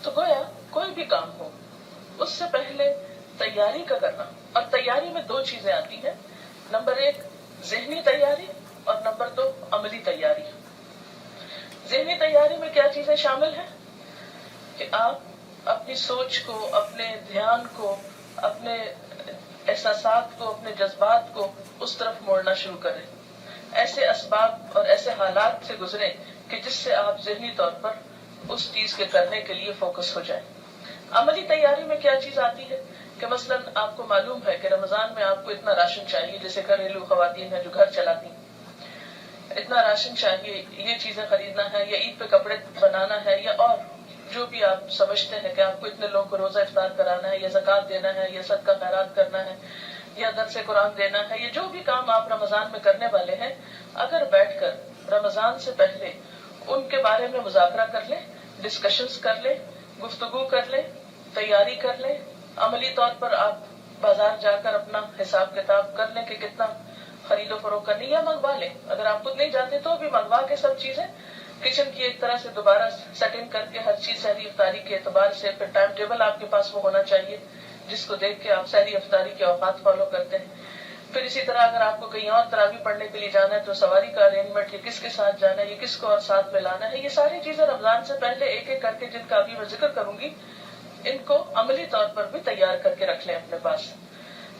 تو گویا کوئی بھی کام ہو اس سے پہلے تیاری کا کرنا، اور تیاری میں دو چیزیں آتی ہیں، نمبر ایک ذہنی تیاری اور نمبر دو عملی تیاری۔ ذہنی تیاری میں کیا چیزیں شامل ہیں کہ آپ اپنی سوچ کو، اپنے دھیان کو، اپنے احساسات کو، اپنے جذبات کو اس طرف موڑنا شروع کریں، ایسے اسباب اور ایسے حالات سے گزریں کہ جس سے آپ ذہنی طور پر اس چیز کے کرنے کے لیے فوکس ہو جائیں۔ عملی تیاری میں کیا چیز آتی ہے کہ مثلا آپ کو معلوم ہے کہ رمضان میں آپ کو اتنا راشن چاہیے، جیسے گھریلو خواتین ہیں جو گھر چلاتی ہیں، اتنا راشن چاہیے، یہ چیزیں خریدنا ہے، یا عید پہ کپڑے بنانا ہے، یا اور جو بھی آپ سمجھتے ہیں کہ آپ کو اتنے لوگوں کو روزہ افطار کرانا ہے، یا زکوٰۃ دینا ہے، یا صدقہ خیرات کرنا ہے، یا درس قرآن دینا ہے، یا جو بھی کام آپ رمضان میں کرنے والے ہیں، اگر بیٹھ کر رمضان سے پہلے ان کے بارے میں مذاکرہ کر لیں، ڈسکشنز کر لیں، گفتگو کر لیں، تیاری کر لیں، عملی طور پر آپ بازار جا کر اپنا حساب کتاب کر لیں کہ کتنا خرید و فروخت کرنی، یا منگوا لیں، اگر آپ خود نہیں جاتے تو بھی منگوا کے سب چیزیں کچن کی ایک طرح سے دوبارہ سیٹنگ کر کے ہر چیز سحری افطاری کے اعتبار سے، پھر ٹائم ٹیبل آپ کے پاس وہ ہونا چاہیے جس کو دیکھ کے آپ سحری افطاری کے اوقات فالو کرتے ہیں۔ پھر اسی طرح اگر آپ کو کہیں اور تراویح پڑھنے کے لیے جانا ہے تو سواری کا ارینجمنٹ، یہ کس کے ساتھ جانا ہے، یہ کس کو اور ساتھ میں لانا ہے، یہ ساری چیزیں رمضان سے پہلے ایک ایک کر کے جن کا ابھی میں ذکر کروں گی، ان کو عملی طور پر بھی تیار کر کے رکھ لیں اپنے پاس۔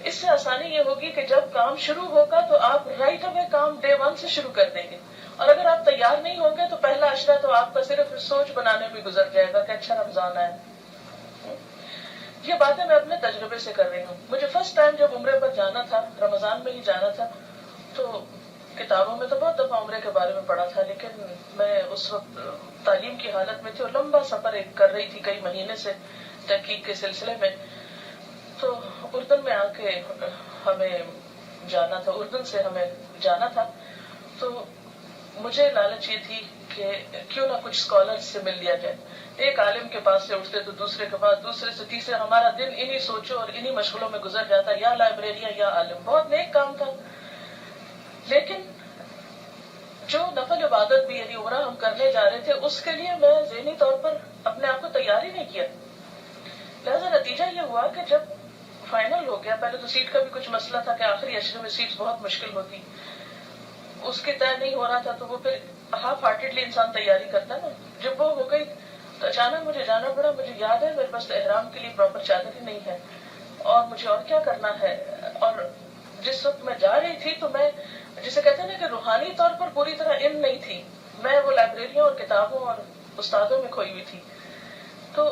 اس سے آسانی یہ ہوگی کہ جب کام شروع ہوگا تو آپ رائٹ اوے کام ڈے ون سے شروع کر دیں گے، اور اگر آپ تیار نہیں ہوں گے تو پہلا عشرہ تو آپ کا صرف سوچ بنانے میں گزر جائے گا کہ اچھا رمضان آئے۔ یہ باتیں میں اپنے تجربے سے کر رہی ہوں۔ مجھے فرسٹ ٹائم جب عمرے پر جانا تھا، رمضان میں ہی جانا تھا، تو کتابوں میں تو بہت دفعہ عمرے کے بارے میں پڑھا تھا، لیکن میں اس وقت تعلیم کی حالت میں تھی اور لمبا سفر ایک کر رہی تھی کئی مہینے سے تحقیق کے سلسلے میں، تو اردن میں آ کے ہمیں جانا تھا، اردن سے ہمیں جانا تھا، تو مجھے لالچ یہ تھی کہ کیوں نہ کچھ اسکالر سے مل لیا جائے۔ ایک عالم کے پاس سے اٹھتے تو دوسرے کے پاس، دوسرے سے تیسرے، ہمارا دن انہی سوچوں اور انہی مشغلوں میں گزر جاتا، یا لائبریریاں یا عالم، بہت نیک کام تھا، لیکن جو نفل عبادت بھی یعنی عمرہ ہم کرنے جا رہے تھے اس کے لیے میں ذہنی طور پر اپنے آپ کو تیار ہی نہیں کیا۔ لہذا نتیجہ یہ ہوا کہ جب فائنل ہو گیا، پہلے تو سیٹ کا بھی کچھ مسئلہ تھا کہ آخری عشرے میں سیٹس بہت مشکل ہوتی، اس کی طے نہیں ہو رہا تھا، تو وہ پھر ہاف ہارٹیڈلی انسان تیاری کرتا ہے نا۔ جب وہ ہو گئی تو اچانک مجھے جانا پڑا، مجھے یاد ہے میرے پاس تو احرام کے لیے پراپر چادر ہی نہیں ہے، اور مجھے اور کیا کرنا ہے، اور جس وقت میں جا رہی تھی تو میں جسے کہتے ہیں نا کہ روحانی طور پر پوری طرح ان نہیں تھی، میں وہ لائبریریوں اور کتابوں اور استادوں میں کھوئی ہوئی تھی۔ تو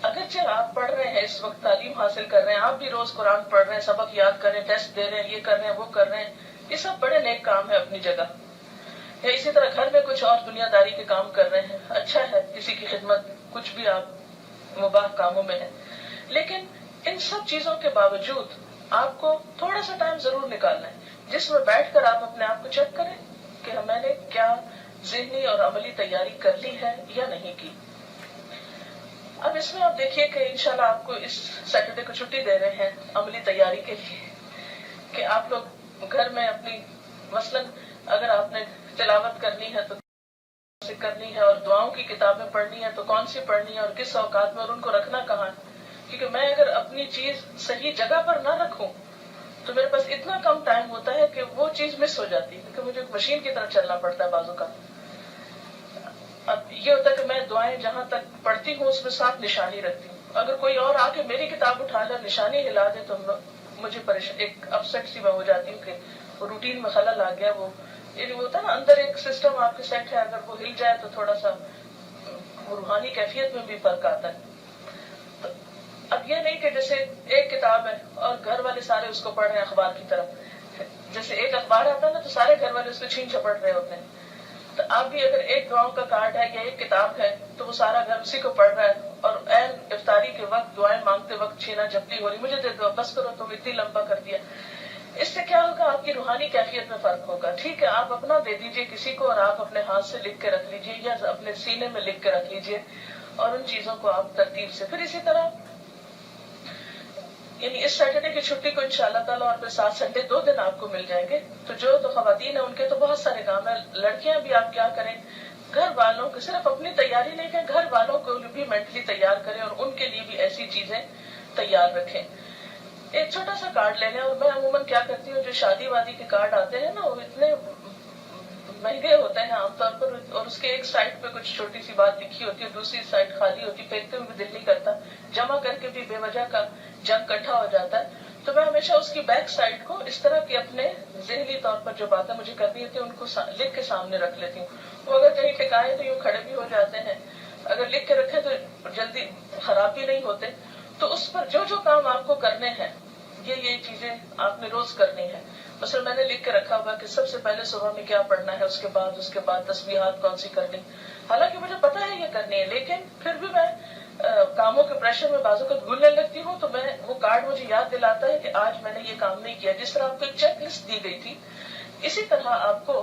اگرچہ آپ پڑھ رہے ہیں، اس وقت تعلیم حاصل کر رہے ہیں، آپ بھی روز قرآن پڑھ رہے ہیں، سبق یاد کر رہے ہیں، ٹیسٹ دے رہے ہیں، یہ کر رہے ہیں، وہ کر رہے ہیں، یہ سب بڑے نیک کام ہے اپنی جگہ، یا اسی طرح گھر میں کچھ اور دنیا داری کے کام کر رہے ہیں، اچھا ہے، کسی کی خدمت، کچھ بھی آپ مباح کاموں میں ہیں، لیکن ان سب چیزوں کے باوجود آپ کو تھوڑا سا ٹائم ضرور نکالنا ہے جس میں بیٹھ کر آپ اپنے آپ کو چیک کریں کہ میں نے کیا ذہنی اور عملی تیاری کر لی ہے یا نہیں کی۔ اب اس میں آپ دیکھیے کہ انشاءاللہ آپ کو اس سیٹرڈے کو چھٹی دے رہے ہیں عملی تیاری کے لیے، کہ آپ لوگ گھر میں اپنی مثلاً اگر آپ نے تلاوت کرنی ہے تو کرنی ہے، اور دعاؤں کی کتابیں پڑھنی ہے تو کون سی پڑھنی ہے اور کس اوقات میں، اور ان کو رکھنا کہاں ہے، کیونکہ میں اگر اپنی چیز صحیح جگہ پر نہ رکھوں تو میرے پاس اتنا کم ٹائم ہوتا ہے کہ وہ چیز مس ہو جاتی ہے، کیونکہ مجھے ایک مشین کی طرح چلنا پڑتا ہے بازو کا۔ اب یہ ہوتا ہے کہ میں دعائیں جہاں تک پڑھتی ہوں اس میں ساتھ نشانی رکھتی ہوں، اگر کوئی اور آ کے میری کتاب اٹھا لے نشانی ہلا دے تو مجھے ایک اپسیٹ سی میں ہو جاتی ہوں کہ وہ روٹین میں خلل آ گیا، وہ یعنی وہ ہوتا ہے نا اندر ایک سسٹم آپ کے سیٹ ہے، اگر وہ ہل جائے تو تھوڑا سا روحانی کیفیت میں بھی فرق آتا ہے۔ تو اب یہ نہیں کہ جیسے ایک کتاب ہے اور گھر والے سارے اس کو پڑھ رہے ہیں اخبار کی طرف، جیسے ایک اخبار آتا ہے نا تو سارے گھر والے اس کو چھین جھپٹ رہے ہوتے ہیں، تو آپ بھی اگر ایک دعاؤں کا کارڈ ہے یا ایک کتاب ہے تو وہ سارا گھر اسی کو پڑھ رہا ہے، اور عین افطاری کے وقت دعائیں مانگتے وقت چھینا جھپٹی ہو رہی، مجھے دے دو، بس کرو، تم اتنی لمبا کر دیا۔ اس سے کیا ہوگا، آپ کی روحانی کیفیت میں فرق ہوگا۔ ٹھیک ہے آپ اپنا دے دیجئے کسی کو اور آپ اپنے ہاتھ سے لکھ کے رکھ لیجئے یا اپنے سینے میں لکھ کے رکھ لیجئے، اور ان چیزوں کو آپ ترتیب سے، پھر اسی طرح یعنی اس سیٹرڈے کی چھٹی کو انشاءاللہ تعالیٰ اور پھر 7 سنڈے 2 دن آپ کو مل جائیں گے، تو جو تو خواتین ہیں ان کے تو بہت سارے کام ہیں، لڑکیاں بھی آپ کیا کریں، گھر والوں کو صرف اپنی تیاری نہیں کہ گھر والوں کو بھی مینٹلی تیار کریں اور ان کے لیے بھی ایسی چیزیں تیار رکھیں. ایک چھوٹا سا کارڈ لے لیں. اور میں عموماً کیا کرتی ہوں, جو شادی وادی کے کارڈ آتے ہیں نا وہ اتنے مہنگے ہوتے ہیں عام طور پر, اور اس کے ایک سائڈ پہ کچھ چھوٹی سی بات لکھی ہوتی ہے, دوسری سائڈ خالی ہوتی ہے, پھینکتے ہوئے بھی دل نہیں کرتا, جمع کر کے بھی بے وجہ کا جنگ اکٹھا ہو جاتا ہے. تو میں ہمیشہ اس کی بیک سائڈ کو اس طرح کی اپنے ذہنی طور پر جو باتیں مجھے کرنی ہوتی ہیں ان کو لکھ کے سامنے رکھ لیتی ہوں. وہ اگر کہیں ٹکائے تو یوں کھڑے بھی ہو جاتے ہیں, اگر لکھ کے رکھے تو جلدی خراب بھی نہیں ہوتے. تو اس پر جو کام آپ کو کرنے ہیں یہ چیزیں آپ نے روز کرنی ہے. مثلا میں نے لکھ کے رکھا ہوا کہ سب سے پہلے صبح میں کیا پڑھنا ہے, اس کے بعد تسبیحات کون سی کرنی. حالانکہ مجھے پتا ہے یہ کرنی ہے, لیکن پھر بھی میں کاموں کے پریشر میں بازو کو بھولنے لگتی ہوں. تو میں وہ کارڈ مجھے یاد دلاتا ہے کہ آج میں نے یہ کام نہیں کیا. جس طرح آپ کو ایک چیک لسٹ دی گئی تھی, اسی طرح آپ کو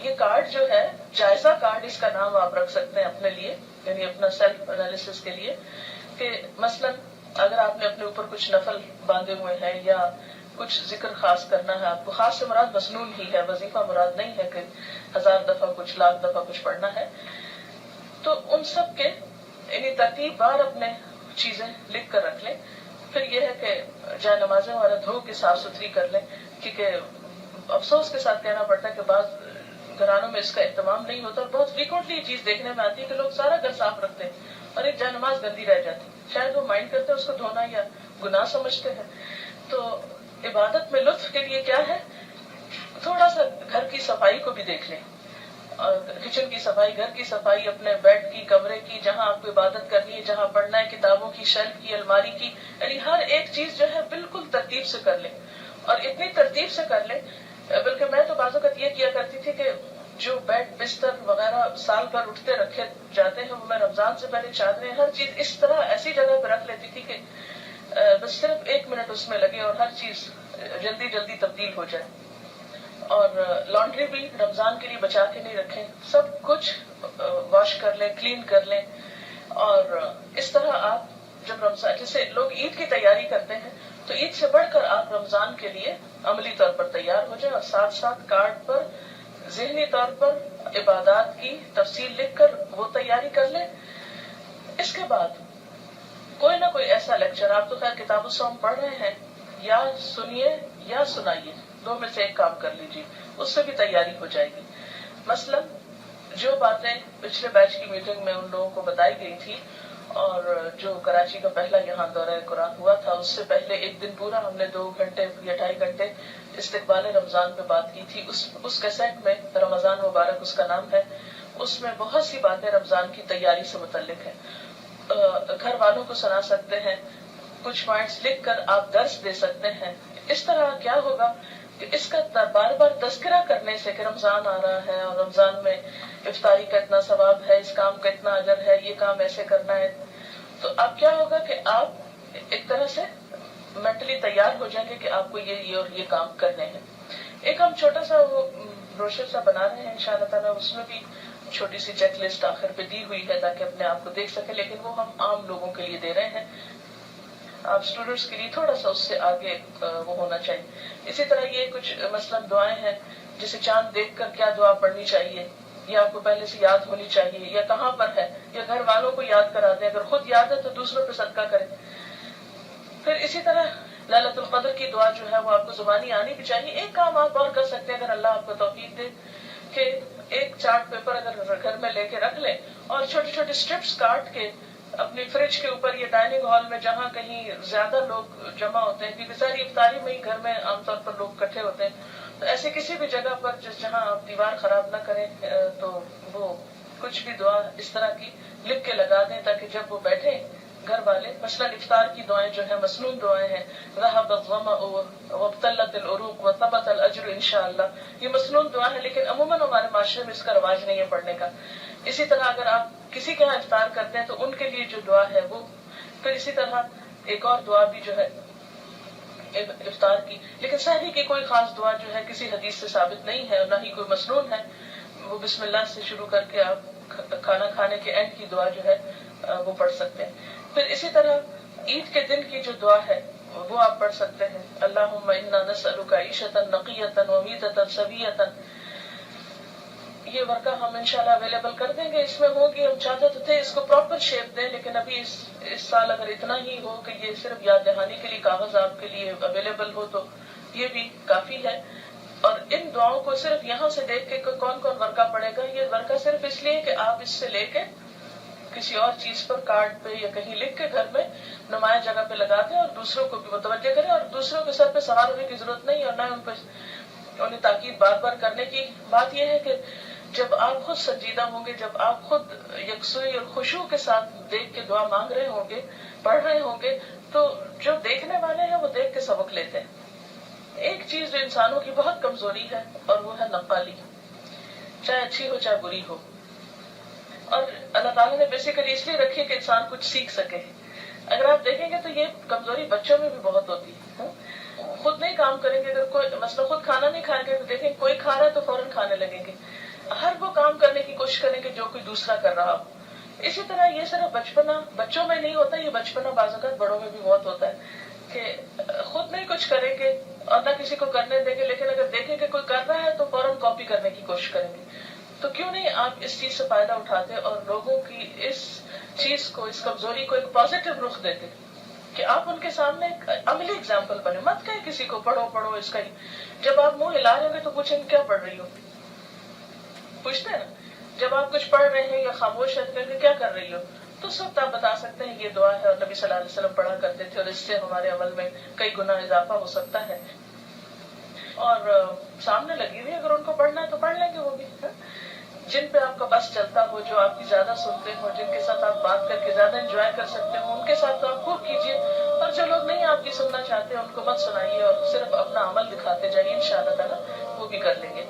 یہ کارڈ جو ہے جائزہ کارڈ اس کا نام آپ رکھ سکتے ہیں اپنے لیے, یعنی اپنا سیلف انالیسس کے لیے. کہ مثلا اگر آپ نے اپنے اوپر کچھ نفل باندھے ہوئے ہیں یا کچھ ذکر خاص کرنا ہے آپ کو, خاص سے مراد مسنون ہی ہے, وظیفہ مراد نہیں ہے کہ 1000 دفعہ کچھ, لاکھ دفعہ کچھ پڑھنا ہے, تو ان سب کے یعنی ترتیب بار اپنے چیزیں لکھ کر رکھ لیں. پھر یہ ہے کہ جائے نمازیں وغیرہ دھو کے صاف ستھری کر لیں. کیونکہ افسوس کے ساتھ کہنا پڑتا ہے کہ بعض گھرانوں میں اس کا اہتمام نہیں ہوتا, اور بہت فریکوینٹلی یہ چیز دیکھنے میں آتی ہے کہ لوگ سارا گھر صاف رکھتے ہیں اور ایک جائے نماز گندی رہ جاتی. شاید وہ مائنڈ کرتے ہیں اس کو دھونا یا گناہ سمجھتے ہیں. تو عبادت میں لطف کے لیے کیا ہے, تھوڑا سا گھر کی صفائی کو بھی دیکھ لیں, اور کچن کی صفائی, گھر کی صفائی, اپنے بیڈ کی, کمرے کی, جہاں آپ کو عبادت کرنی ہے, جہاں پڑھنا ہے, کتابوں کی شیلف کی, الماری کی, یعنی ہر ایک چیز جو ہے بالکل ترتیب سے کر لیں. اور اتنی ترتیب سے کر لیں, بلکہ میں تو بعض اوقات یہ کیا کرتی تھی کہ جو بیڈ بستر وغیرہ سال بھر اٹھتے رکھے جاتے ہیں, وہ میں رمضان سے پہلے چادریں ہر چیز اس طرح ایسی جگہ پہ رکھ لیتی تھی کہ بس صرف 1 منٹ اس میں لگے اور ہر چیز جلدی جلدی تبدیل ہو جائے. اور لانڈری بھی رمضان کے لیے بچا کے نہیں رکھیں, سب کچھ واش کر لیں, کلین کر لیں. اور اس طرح آپ جب رمضان, جیسے لوگ عید کی تیاری کرتے ہیں, تو عید سے بڑھ کر آپ رمضان کے لیے عملی طور پر تیار ہو جائیں, اور ساتھ ساتھ کارڈ پر ذہنی طور پر عبادات کی تفصیل لکھ کر وہ تیاری کر لیں. اس کے بعد کوئی نہ کوئی ایسا لیکچر, آپ تو خیر کتاب الصوم پڑھ رہے ہیں, یا سنیے یا سنائیے, 2 میں سے ایک کام کر لیجیے, اس سے بھی تیاری ہو جائے گی. مثلا جو باتیں پچھلے بیچ کی میٹنگ میں ان لوگوں کو بتائی گئی تھی, اور جو کراچی کا پہلا یہاں دورہ قرآن ہوا تھا, اس سے پہلے ایک دن پورا ہم نے 2 گھنٹے یا 2.5 گھنٹے استقبال رمضان پہ بات کی تھی. اس کیسٹ میں رمضان مبارک اس کا نام ہے, اس میں بہت سی باتیں رمضان کی تیاری سے متعلق ہیں. گھر والوں کو سنا سکتے ہیں, کچھ پوائنٹس لکھ کر آپ درس دے سکتے ہیں. اس طرح کیا ہوگا کہ اس کا بار بار تذکرہ کرنے سے کہ رمضان آ رہا ہے اور رمضان میں افطاری کا اتنا ثواب ہے, اس کام کا اتنا اجر ہے, یہ کام ایسے کرنا ہے, تو اب کیا ہوگا کہ آپ ایک طرح سے مینٹلی تیار ہو جائیں گے کہ آپ کو یہ اور یہ کام کرنے ہیں. ایک ہم چھوٹا سا وہ بروشر سا بنا رہے ہیں انشاءاللہ تعالیٰ, اس میں بھی چھوٹی سی چیک لسٹ آخر پہ دی ہوئی ہے تاکہ اپنے آپ کو دیکھ سکے, لیکن وہ ہم عام لوگوں کے لیے دے رہے ہیں. آپ اسٹوڈنٹس کے لیے تھوڑا سا اس سے آگے وہ ہونا چاہیے. اسی طرح یہ کچھ مثلا دعائیں ہیں, جسے چاند دیکھ کر کیا دعا پڑھنی چاہیے, یا آپ کو پہلے سے یاد ہونی چاہیے, یا کہاں پر ہے, یا گھر والوں کو یاد کرا دیں, اگر خود یاد ہے تو دوسروں پہ صدقہ کریں. پھر اسی طرح لیلۃ القدر کی دعا جو ہے وہ آپ کو زبانی آنی بھی چاہیے. ایک کام آپ اور کر سکتے ہیں اگر اللہ آپ کو توفیق دے, کہ ایک چارٹ پیپر اگر گھر میں لے کے رکھ لیں, اور چھوٹے چھوٹے اسٹرپس کاٹ کے اپنی فریج کے اوپر یا ڈائننگ ہال میں جہاں کہیں زیادہ لوگ جمع ہوتے ہیں, کیونکہ ساری افطاری میں ہی گھر میں عام طور پر لوگ اکٹھے ہوتے ہیں, تو ایسے کسی بھی جگہ پر جہاں آپ دیوار خراب نہ کریں, تو وہ کچھ بھی دعا اس طرح کی لکھ کے لگا دیں, تاکہ جب وہ بیٹھیں گھر والے, مثلا افطار کی دعائیں جو ہیں مسنون دعائیں ہیں, ذهب الظمأ وابتلت العروق وثبت الاجر انشاءاللہ, یہ مسنون دعا ہے, لیکن عموماً ہمارے معاشرے میں اس کا رواج نہیں ہے پڑھنے کا. اسی طرح اگر آپ کسی کے یہاں افطار کرتے ہیں تو ان کے لیے جو دعا ہے وہ, پھر اسی طرح ایک اور دعا بھی جو ہے افطار کی, لیکن سحری کی کوئی خاص دعا جو ہے کسی حدیث سے ثابت نہیں ہے, اور نہ ہی کوئی مسنون ہے. وہ بسم اللہ سے شروع کر کے آپ کھانا کھانے کے اینڈ کی دعا جو ہے وہ پڑھ سکتے ہیں. پھر اسی طرح عید کے دن کی جو دعا ہے وہ آپ پڑھ سکتے ہیں, اللہم انا نسألک عیشۃ نقیۃ ومیتۃ سویۃ. یہ ورقہ ہم انشاءاللہ اویلیبل کر دیں گے، اس میں ہوگی، ہم چاہتے تو تھے اس کو پراپر شیپ دیں، لیکن ابھی اس سال اگر اتنا ہی ہو کہ یہ صرف یاد دہانی کے لیے کاغذ آپ کے لیے اویلیبل ہو تو یہ بھی کافی ہے۔ اور ان دعاؤں کو صرف یہاں سے دیکھ کے کون کون ورقہ پڑے گا، یہ ورقہ صرف اس لیے کہ آپ اس سے لے کے کسی اور چیز پر کارڈ پہ یا کہیں لکھ کے گھر میں نمایاں جگہ پہ لگا دیں اور دوسروں کو بھی متوجہ کریں، اور دوسروں کے سر پہ سوار ہونے کی ضرورت نہیں، اور نہ ان پہ انہیں تاکید بار بار کرنے کی۔ بات یہ ہے کہ جب آپ خود سنجیدہ ہوں گے، جب آپ خود یکسوئی اور خشوع کے ساتھ دیکھ کے دعا مانگ رہے ہوں گے، پڑھ رہے ہوں گے، تو جو دیکھنے والے ہیں وہ دیکھ کے سبق لیتے ہیں۔ ایک چیز جو انسانوں کی بہت کمزوری ہے اور وہ ہے نقالی، چاہے اچھی ہو چاہے بری ہو، اور اللہ تعالیٰ نے بیسیکلی اس لیے رکھی کہ انسان کچھ سیکھ سکے۔ اگر آپ دیکھیں گے تو یہ کمزوری بچوں میں بھی بہت ہوتی ہے، خود نہیں کام کریں گے، اگر کوئی مثلا خود کھانا نہیں کھائیں گے تو دیکھیں کوئی کھا رہا ہے تو فوراً کھانے لگیں گے، ہر وہ کام کرنے کی کوشش کریں گے جو کوئی دوسرا کر رہا ہو۔ اسی طرح یہ صرف بچپنا بچوں میں نہیں ہوتا، یہ بچپنا بعض اوقات بڑوں میں بھی بہت ہوتا ہے کہ خود نہیں کچھ کریں گے اور نہ کسی کو کرنے دیں گے، لیکن اگر دیکھیں کہ کوئی کر رہا ہے تو فوراً کاپی کرنے کی کوشش کریں گے۔ تو کیوں نہیں آپ اس چیز سے فائدہ اٹھاتے اور لوگوں کی اس چیز کو، اس کمزوری کو ایک پازیٹو رخ دیتے کہ آپ ان کے سامنے ایک عملی اگزامپل بنے، مت کہیں کسی کو پڑھو پڑھو اس کا ہی۔ جب آپ منہ ہلا رہے ہوں گے تو پوچھیں گے کیا پڑھ رہی ہو، پوچھتے ہیں نا، جب آپ کچھ پڑھ رہے ہیں یا خاموش ہیں کہ کیا کر رہی ہو، تو اس وقت آپ بتا سکتے ہیں یہ دعا ہے اور نبی صلی اللہ علیہ وسلم پڑھا کرتے تھے اور اس سے ہمارے عمل میں کئی گنا اضافہ ہو سکتا ہے۔ اور سامنے لگی ہوئی اگر ان کو پڑھنا ہے تو پڑھ لیں گے وہ بھی، جن پہ آپ کا بس چلتا ہو، جو آپ کی زیادہ سنتے ہو، جن کے ساتھ آپ بات کر کے زیادہ انجوائے کر سکتے ہو، ان کے ساتھ تو آپ خوب کیجیے، اور جو لوگ نہیں آپ کی سننا چاہتے ان کو مت سنائیے اور صرف اپنا عمل دکھاتے جائیے، انشاءاللہ تعالیٰ وہ بھی کر لیں گے۔